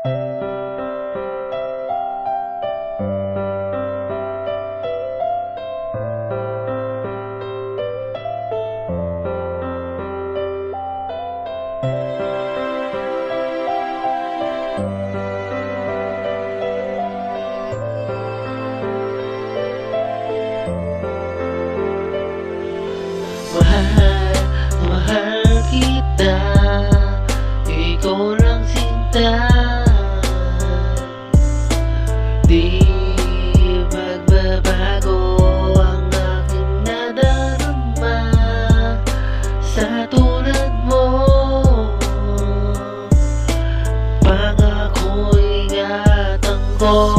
Mahal, mahal kita, ikaw lang sinta. Di magbabago ang aking nadarama sa tulad mo. Pangako ingatan ko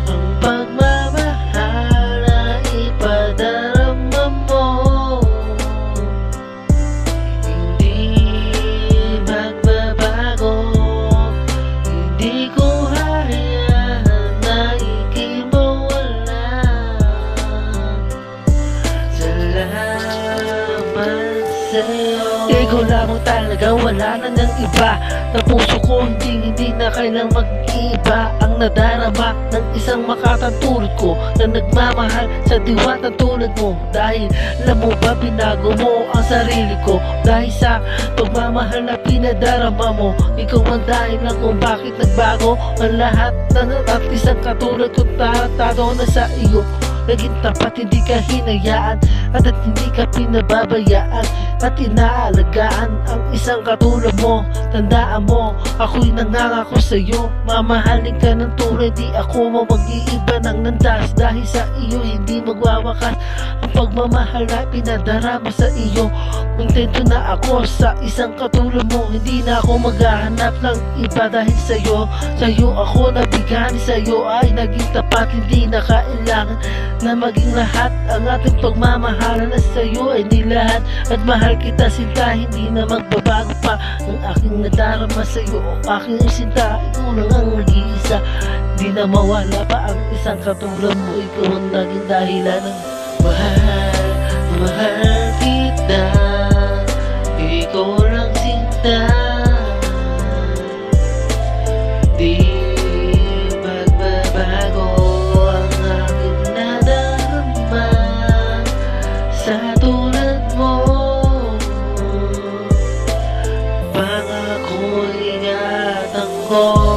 ang pagmamahal na ipadarama mo. Hindi magbabago, hindi ko hayaan na ikimawala. Salamat sa'yo. Ikaw lamang talaga, wala na ng iba. Na puso ko hindi na kailang mag-iba. Ang nadarama ng isang makatutulad ko na nagmamahal sa diwata tulad mo. Dahil alam mo ba, binago mo ang sarili ko dahil sa pagmamahal na pinadarama mo. Ikaw ang dahilan kung bakit nagbago ang lahat at isang katulad kong taratado na sa iyo. Naging tapat, hindi ka hinayaan at hindi ka pinababayaan at inaalagaan ang isang katulad mo. Tandaan mo, ako'y nangangako sa'yo, mamahalin ka ng tunay. Di ako mag-iiba ng landas dahil sa iyo hindi magwawakas ang pagmamahal na pinadarama sa iyo. Kontento na ako sa isang katulad mo, hindi na ako maghahanap ng iba dahil sa'yo. Sa'yo ako nabigani, sa'yo ay naging tapat. Hindi na kailangan na maging lahat ang ating pagmamahalan na sa'yo ay nilahat. At mahal kita sinta, hindi na magbabago pa ang aking nadarama sa'yo. Aking sinta, ikaw lang ang nag-iisa. Di na mawala pa ang isang katulad mo. Ikaw ang naging dahilan ng mahal, mahal kita. Ikaw lang sinta. Di magbabago ang aking nadarama sa tulad mo. Pangako ingatan ko